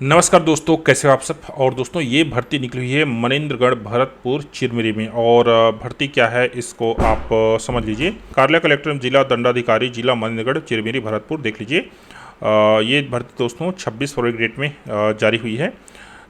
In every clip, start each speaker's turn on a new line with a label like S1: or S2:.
S1: नमस्कार दोस्तों, कैसे हो आप सब। और दोस्तों ये भर्ती निकली हुई है मनेंद्रगढ़ भरतपुर चिरमिरी में। और भर्ती क्या है इसको आप समझ लीजिए। कार्यालय कलेक्टर जिला दंडाधिकारी जिला मनेंद्रगढ़ चिरमिरी भरतपुर देख लीजिए। ये भर्ती दोस्तों 26 फरवरी की डेट में जारी हुई है।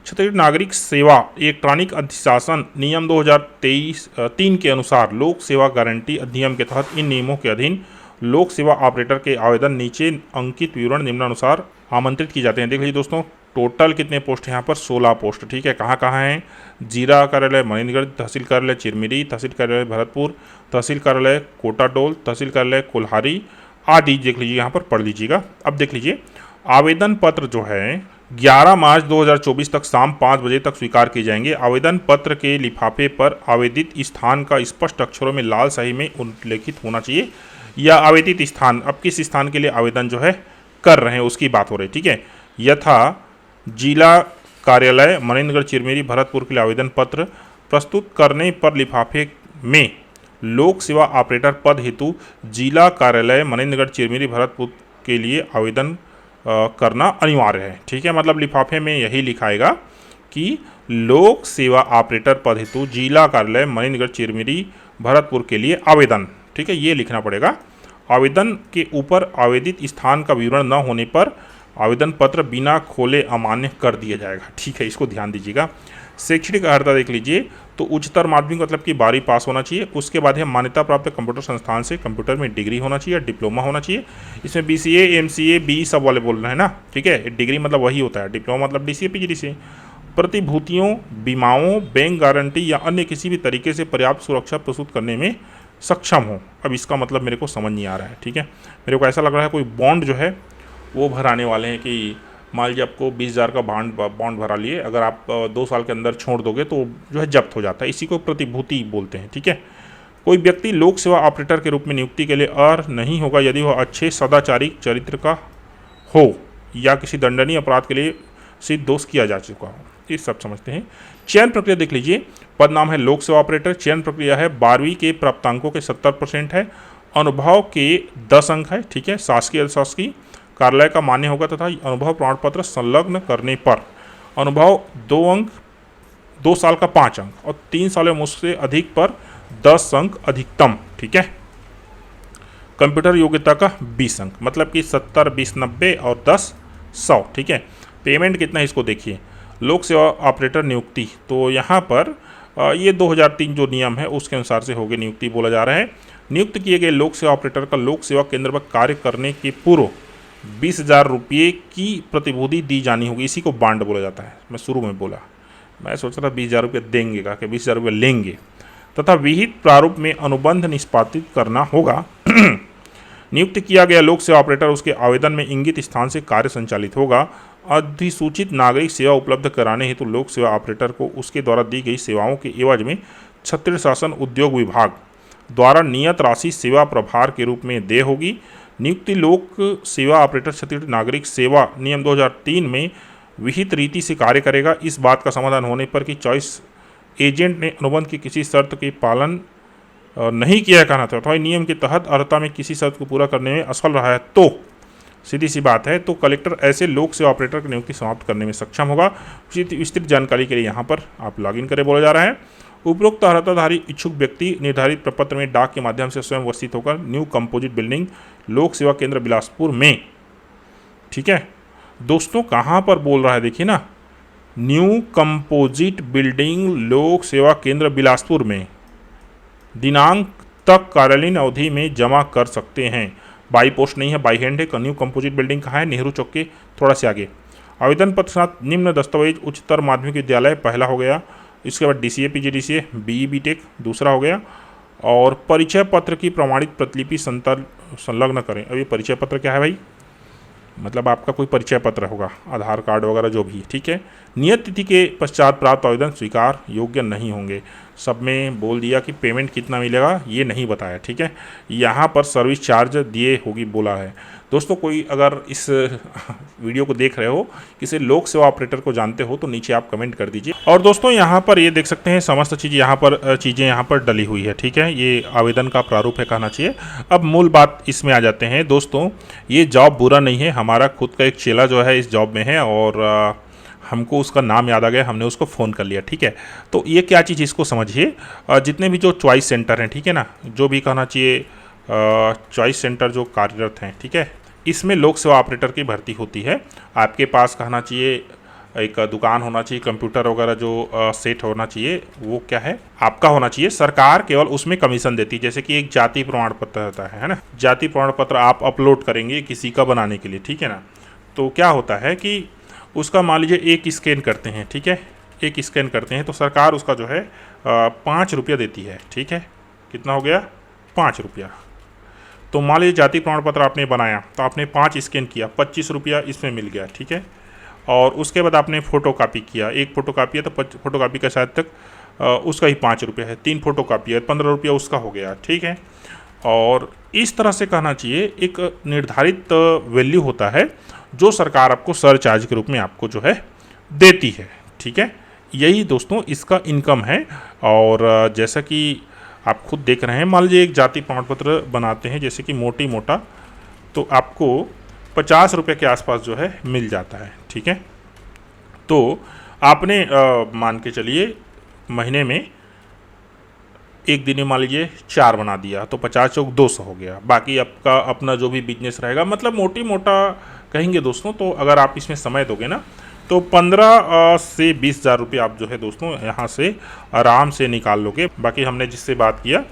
S1: छत्तीसगढ़ नागरिक सेवा इलेक्ट्रॉनिक अधिशासन नियम 2023-3 के अनुसार लोक सेवा गारंटी अधिनियम के तहत इन नियमों के अधीन लोक सेवा ऑपरेटर के आवेदन नीचे अंकित विवरण निम्नानुसार आमंत्रित की जाते हैं। देख लीजिए दोस्तों, टोटल कितने पोस्ट हैं यहाँ पर? 16 पोस्ट। ठीक है, कहाँ कहाँ हैं? जीरा कार्यालय मनेंद्रगढ़, तहसील कार्यालय चिरमिरी, तहसील कार्यालय भरतपुर, तहसील कार्यालय कोटाडोल, तहसील कार्यालय कोल्हारी आदि देख लीजिए, यहाँ पर पढ़ लीजिएगा। अब देख लीजिए, आवेदन पत्र जो है 11 मार्च 2024 तक शाम 5 बजे तक स्वीकार किए जाएंगे। आवेदन पत्र के लिफाफे पर आवेदित स्थान का स्पष्ट अक्षरों में लाल स्याही में उल्लेखित होना चाहिए। या आवेदित स्थान, अब किस स्थान के लिए आवेदन जो है कर रहे हैं उसकी बात हो रही है। ठीक है, यथा जिला कार्यालय मनेंद्रगढ़ चिरमिरी भरतपुर के लिए आवेदन पत्र प्रस्तुत करने पर लिफाफे में लोक सेवा ऑपरेटर पद हेतु जिला कार्यालय मनेंद्रगढ़ चिरमिरी भरतपुर के लिए आवेदन करना अनिवार्य है। ठीक है, मतलब लिफाफे में यही लिखाएगा कि लोक सेवा ऑपरेटर पद हेतु जिला कार्यालय मनेंद्रगढ़ चिरमिरी भरतपुर के लिए आवेदन। ठीक है, ये लिखना पड़ेगा। आवेदन के ऊपर आवेदित स्थान का विवरण न होने पर आवेदन पत्र बिना खोले अमान्य कर दिया जाएगा। ठीक है, इसको ध्यान दीजिएगा। शैक्षणिक अर्हता देख लीजिए, तो उच्चतर माध्यमिक मतलब कि 12वीं पास होना चाहिए। उसके बाद है मान्यता प्राप्त कंप्यूटर संस्थान से कंप्यूटर में डिग्री होना चाहिए, डिप्लोमा होना चाहिए। इसमें BCA MCA BE सब वाले बोल रहे हैं ना। ठीक है, डिग्री मतलब वही होता है, डिप्लोमा मतलब DCA PGDCA। प्रतिभूतियों, बीमाओं, बैंक गारंटी या अन्य किसी भी तरीके से पर्याप्त सुरक्षा प्रस्तुत करने में सक्षम हो। अब इसका मतलब मेरे को समझ नहीं आ रहा है। ठीक है, मेरे को ऐसा लग रहा है कोई बॉन्ड जो है वो भराने वाले हैं कि मान लीजिए आपको 20,000 का बॉन्ड भरा लिए, अगर आप 2 साल के अंदर छोड़ दोगे तो जो है जब्त हो जाता है। इसी को प्रतिभूति बोलते हैं। ठीक है, कोई व्यक्ति लोक सेवा ऑपरेटर के रूप में नियुक्ति के लिए अर्ह नहीं होगा यदि वह अच्छे सदाचारी चरित्र का हो या किसी दंडनीय अपराध के लिए सिद्ध दोष किया जा चुका हो। ये सब समझते हैं। चयन प्रक्रिया देख लीजिए, पद नाम है लोक सेवा ऑपरेटर। चयन प्रक्रिया है 12वीं के प्राप्तांकों के 70% है, अनुभव के 10 अंक है। ठीक है, शासकीय अशासकीय कार्यालय का मान्य होगा तथा अनुभव प्रमाण पत्र संलग्न करने पर अनुभव 2 अंक, 2 साल का 5 अंक और 3 साल में उससे अधिक पर 10 अंक अधिकतम। ठीक है, कंप्यूटर योग्यता का 20 अंक, मतलब कि 70 20 90 और 10 100। ठीक है, पेमेंट कितना है इसको देखिए। लोक सेवा ऑपरेटर नियुक्ति, तो यहाँ पर ये 2003 जो नियम है उसके अनुसार से होगी नियुक्ति बोला जा रहा है। नियुक्त किए गए लोक सेवा ऑपरेटर का लोक सेवा केंद्र पर कार्य करने के पूर्व 20,000 रुपये की प्रतिभूति दी जानी होगी। इसी को बांड बोला जाता है। मैं शुरू में बोला, मैं सोच रहा था 20,000 रुपये देंगे का, कि 20,000 रुपये लेंगे, तथा विहित प्रारूप में अनुबंध निष्पादित करना होगा। नियुक्त किया गया लोक सेवा ऑपरेटर उसके आवेदन में इंगित स्थान से कार्य संचालित होगा। अधिसूचित नागरिक सेवा उपलब्ध कराने हेतु लोक सेवा ऑपरेटर को उसके द्वारा दी गई सेवाओं के एवज में छत्तीसगढ़ शासन उद्योग विभाग द्वारा नियत राशि सेवा प्रभार के रूप में देय होगी। नियुक्ति लोक सेवा ऑपरेटर छत्तीसगढ़ नागरिक सेवा नियम 2003 में विहित रीति से कार्य करेगा। इस बात का समाधान होने पर कि चॉइस एजेंट ने अनुबंध की किसी शर्त के पालन नहीं किया कहना था अथवा नियम के तहत अर्हता में किसी शर्त को पूरा करने में असफल रहा है, तो सीधी सी बात है, तो कलेक्टर ऐसे लोक सेवा ऑपरेटर की नियुक्ति समाप्त करने में सक्षम होगा। विस्तृत जानकारी के लिए यहाँ पर आप लॉगिन करें बोला जा रहा है। उपरोक्त अर्हताधारी इच्छुक व्यक्ति निर्धारित प्रपत्र में डाक के माध्यम से स्वयं उपस्थित होकर न्यू कंपोजिट बिल्डिंग लोक सेवा केंद्र बिलासपुर में। ठीक है दोस्तों, कहाँ पर बोल रहा है देखिए ना, न्यू कंपोजिट बिल्डिंग लोक सेवा केंद्र बिलासपुर में दिनांक तक कार्यालयीन अवधि में जमा कर सकते हैं। बाई पोस्ट नहीं है, बाई हैंड है। न्यू कंपोजिट बिल्डिंग कहाँ है? नेहरू चौक के थोड़ा से आगे। आवेदन पत्र साथ निम्न दस्तावेज उच्चतर माध्यमिक विद्यालय पहला हो गया, इसके बाद DCA PGDCA BE BTech दूसरा हो गया, और परिचय पत्र की प्रमाणित प्रतिलिपि संलग्न करें। अब ये परिचय पत्र क्या है भाई? मतलब आपका कोई परिचय पत्र होगा, आधार कार्ड वगैरह जो भी। ठीक है, नियत तिथि के पश्चात प्राप्त आवेदन स्वीकार योग्य नहीं होंगे। सब में बोल दिया कि पेमेंट कितना मिलेगा ये नहीं बताया। ठीक है, यहाँ पर सर्विस चार्ज दिए होगी बोला है। दोस्तों कोई अगर इस वीडियो को देख रहे हो, किसी लोक सेवा ऑपरेटर को जानते हो तो नीचे आप कमेंट कर दीजिए। और दोस्तों यहाँ पर ये देख सकते हैं समस्त चीज़ें यहाँ पर डली हुई है। ठीक है, ये आवेदन का प्रारूप है कहना चाहिए। अब मूल बात इसमें आ जाते हैं। दोस्तों ये जॉब बुरा नहीं है, हमारा खुद का एक चेला जो है इस जॉब में है और हमको उसका नाम याद आ गया, हमने उसको फ़ोन कर लिया, ठीक है। तो ये क्या चीज़, इसको समझिए। जितने भी जो चॉइस सेंटर हैं, ठीक है ना, जो भी कहना चाहिए चॉइस सेंटर जो कार्यरत हैं, ठीक है, इसमें लोक सेवा ऑपरेटर की भर्ती होती है। आपके पास कहना चाहिए एक दुकान होना चाहिए, कंप्यूटर वगैरह जो सेट होना चाहिए, वो क्या है आपका होना चाहिए। सरकार केवल उसमें कमीशन देती है। जैसे कि एक जाति प्रमाण पत्र होता है ना, जाति प्रमाण पत्र आप अपलोड करेंगे किसी का बनाने के लिए, ठीक है ना, तो क्या होता है कि उसका मान लीजिए एक स्कैन करते हैं, ठीक है, एक स्कैन करते हैं तो सरकार उसका जो है 5 रुपया देती है, ठीक है। कितना हो गया? 5 रुपया। तो मान लीजिए जाति प्रमाण पत्र आपने बनाया तो आपने 5 स्कैन किया, 25 रुपया इसमें मिल गया, ठीक है। और उसके बाद आपने फ़ोटो कापी किया, एक फ़ोटो कापी है तो फ़ोटो कापी का शायद तक उसका ही 5 रुपया है, 3 फ़ोटो कापी है, 15 रुपया उसका हो गया, ठीक है। और इस तरह से कहना चाहिए एक निर्धारित वैल्यू होता है जो सरकार आपको सरचार्ज के रूप में आपको जो है देती है, ठीक है। यही दोस्तों इसका इनकम है। और जैसा कि आप खुद देख रहे हैं, मान लीजिए एक जाति प्रमाण पत्र बनाते हैं जैसे कि मोटा तो आपको 50 रुपये के आसपास जो है मिल जाता है, ठीक है। तो आपने मान के चलिए महीने में एक दिन में मान लीजिए 4 बना दिया तो 50 चौक 200 हो गया। बाकी आपका अपना जो भी बिजनेस रहेगा, मतलब मोटा कहेंगे दोस्तों, तो अगर आप इसमें समय दोगे ना तो 15 से 20 हज़ार रुपये आप जो है दोस्तों यहाँ से आराम से निकाल लोगे। बाकी हमने जिससे बात किया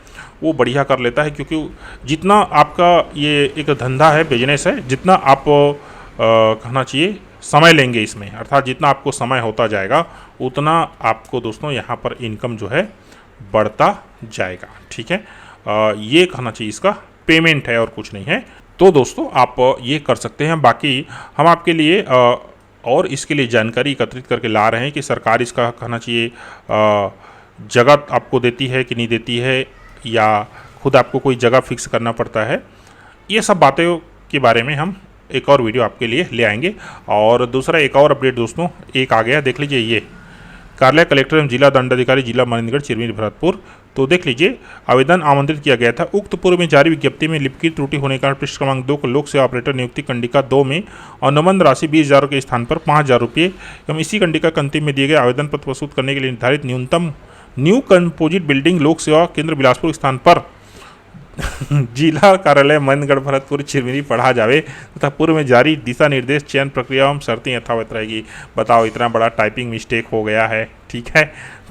S1: वो बढ़िया कर लेता है, क्योंकि जितना आपका ये एक धंधा है, बिजनेस है, जितना आप कहना चाहिए समय लेंगे इसमें, अर्थात जितना आपको समय होता जाएगा उतना आपको दोस्तों यहाँ पर इनकम जो है बढ़ता जाएगा, ठीक है। ये कहना चाहिए इसका पेमेंट है और कुछ नहीं है। तो दोस्तों आप ये कर सकते हैं। बाकी हम आपके लिए और इसके लिए जानकारी एकत्रित करके ला रहे हैं कि सरकार इसका कहना चाहिए जगह आपको देती है कि नहीं देती है, या खुद आपको कोई जगह फिक्स करना पड़ता है। ये सब बातें के बारे में हम एक और वीडियो आपके लिए ले आएंगे। और दूसरा एक और अपडेट दोस्तों एक आ गया, देख लीजिए। ये कार्यालय कलेक्टर एवं जिला दंडाधिकारी जिला मनेन्द्रगढ़ चिरमिरी भरतपुर, तो देख लीजिए आवेदन आमंत्रित किया गया था। उक्त पूर्व में जारी विज्ञप्ति में लिपिक त्रुटि होने का पृष्ठ क्रमांक 2 को लोक सेवा ऑपरेटर नियुक्ति कंडिका 2 में अनुबंध राशि 20,000 के स्थान पर 5,000 रुपये एवं इसी कंडिका के अंतिम में दिए गए आवेदन पत्र प्रस्तुत करने के लिए निर्धारित न्यूनतम न्यू कंपोजिट बिल्डिंग लोक सेवा केंद्र बिलासपुर स्थान पर जिला कार्यालय मनेन्द्रगढ़ भरतपुर चिरमिरी पढ़ा जावे तथा पूर्व में जारी दिशा निर्देश चयन प्रक्रिया एवं शर्तें यथावत रहेगी। बताओ, इतना बड़ा टाइपिंग मिस्टेक हो गया है, ठीक है।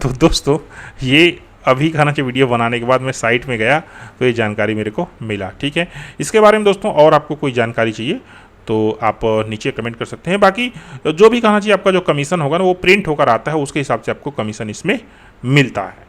S1: तो दोस्तों ये अभी कहना चाहिए वीडियो बनाने के बाद मैं साइट में गया तो ये जानकारी मेरे को मिला, ठीक है। इसके बारे में दोस्तों और आपको कोई जानकारी चाहिए तो आप नीचे कमेंट कर सकते हैं। बाकी जो भी कहना चाहिए आपका जो कमीशन होगा ना वो प्रिंट होकर आता है, उसके हिसाब से आपको कमीशन इसमें मिलता है।